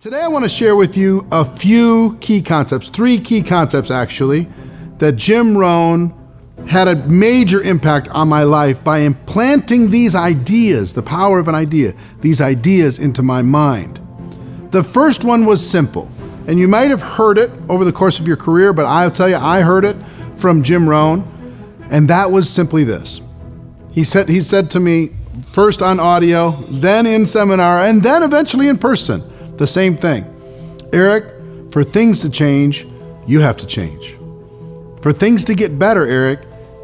Today I want to share with you a few key concepts, 3 key concepts actually, that Jim Rohn had a major impact on my life by implanting these ideas, the power of an idea, these ideas into my mind. The first one was simple, and you might have heard it over the course of your career, but I'll tell you, I heard it from Jim Rohn, and that was simply this. He said to me, first on audio, then in seminar, and then eventually in person, the same thing. Eric, for things to change, you have to change. For things to get better, Eric,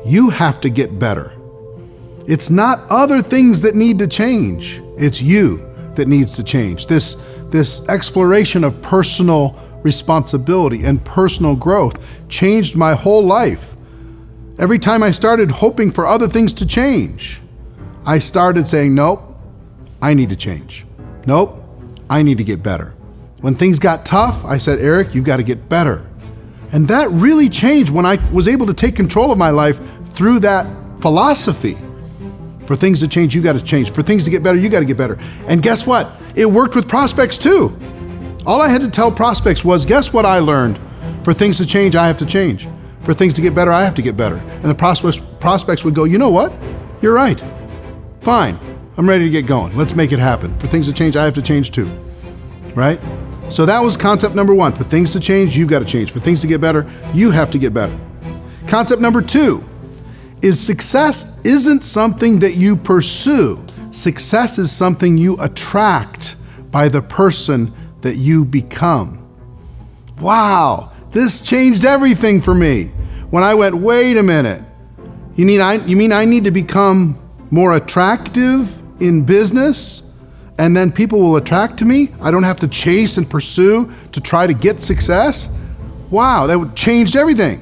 you have to get better. It's not other things that need to change. It's you that needs to change. This exploration of personal responsibility and personal growth changed my whole life. Every time I started hoping for other things to change, I started saying, nope, I need to change. Nope, I need to get better. When things got tough, I said, Eric, you've got to get better. And that really changed when I was able to take control of my life through that philosophy. For things to change, you got to change. For things to get better, you got to get better. And guess what? It worked with prospects too. All I had to tell prospects was, guess what I learned? For things to change, I have to change. For things to get better, I have to get better. And the prospects would go, you know what? You're right. Fine. I'm ready to get going. Let's make it happen. For things to change, I have to change too. Right? So that was concept number 1. For things to change, you've got to change. For things to get better, you have to get better. Concept number 2 is success isn't something that you pursue. Success is something you attract by the person that you become. Wow, this changed everything for me. When I went, wait a minute, you mean I need to become more attractive in business, and then people will attract to me? I don't have to chase and pursue to try to get success? Wow, that changed everything.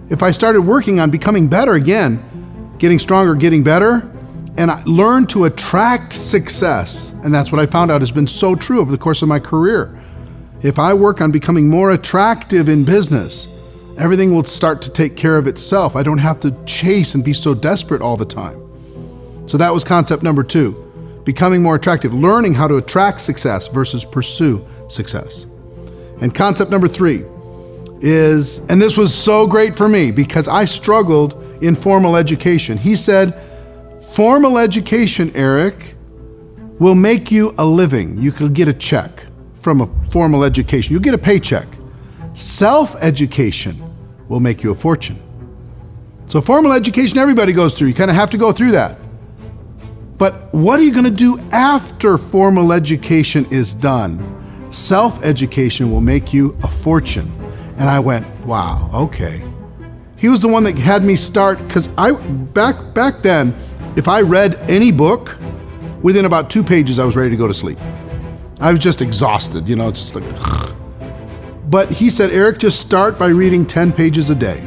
If I started working on becoming better again, getting stronger, getting better, and I learned to attract success, and that's what I found out has been so true over the course of my career. If I work on becoming more attractive in business, everything will start to take care of itself. I don't have to chase and be so desperate all the time. So that was concept number 2, becoming more attractive, learning how to attract success versus pursue success. And concept number 3 is, and this was so great for me because I struggled in formal education. He said, formal education, Eric, will make you a living. You could get a check from a formal education. You get a paycheck. Self-education will make you a fortune. So formal education, everybody goes through. You kind of have to go through that. But what are you going to do after formal education is done? Self-education will make you a fortune. And I went, wow, okay. He was the one that had me start, because back then, if I read any book, within about 2 pages, I was ready to go to sleep. I was just exhausted, just like. But he said, Eric, just start by reading 10 pages a day.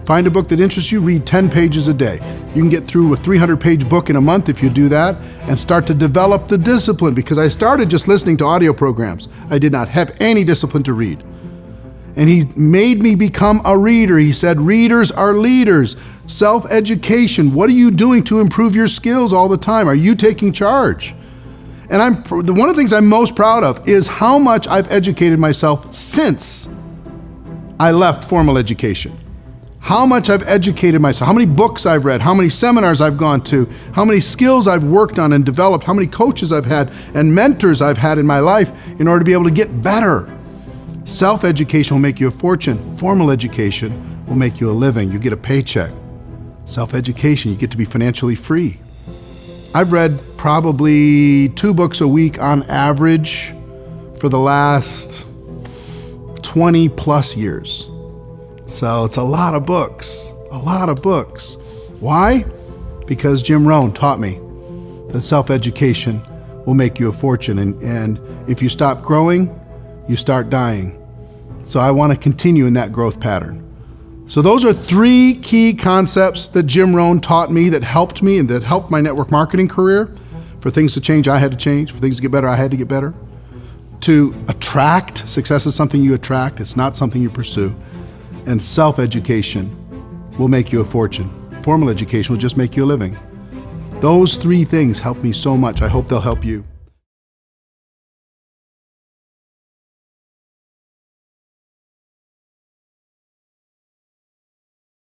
Find a book that interests you, read 10 pages a day. You can get through a 300-page book in a month if you do that, and start to develop the discipline, because I started just listening to audio programs. I did not have any discipline to read. And he made me become a reader. He said, readers are leaders. Self-education, what are you doing to improve your skills all the time? Are you taking charge? And one of the things I'm most proud of is how much I've educated myself since I left formal education. How much I've educated myself, how many books I've read, how many seminars I've gone to, how many skills I've worked on and developed, how many coaches I've had and mentors I've had in my life in order to be able to get better. Self-education will make you a fortune. Formal education will make you a living. You get a paycheck. Self-education, you get to be financially free. I've read probably 2 books a week on average for the last 20 plus years. So it's a lot of books, a lot of books. Why? Because Jim Rohn taught me that self-education will make you a fortune. And if you stop growing, you start dying. So I want to continue in that growth pattern. So those are 3 key concepts that Jim Rohn taught me that helped me and that helped my network marketing career. For things to change, I had to change. For things to get better, I had to get better. To attract, success is something you attract. It's not something you pursue. And self-education will make you a fortune. Formal education will just make you a living. Those 3 things helped me so much. I hope they'll help you.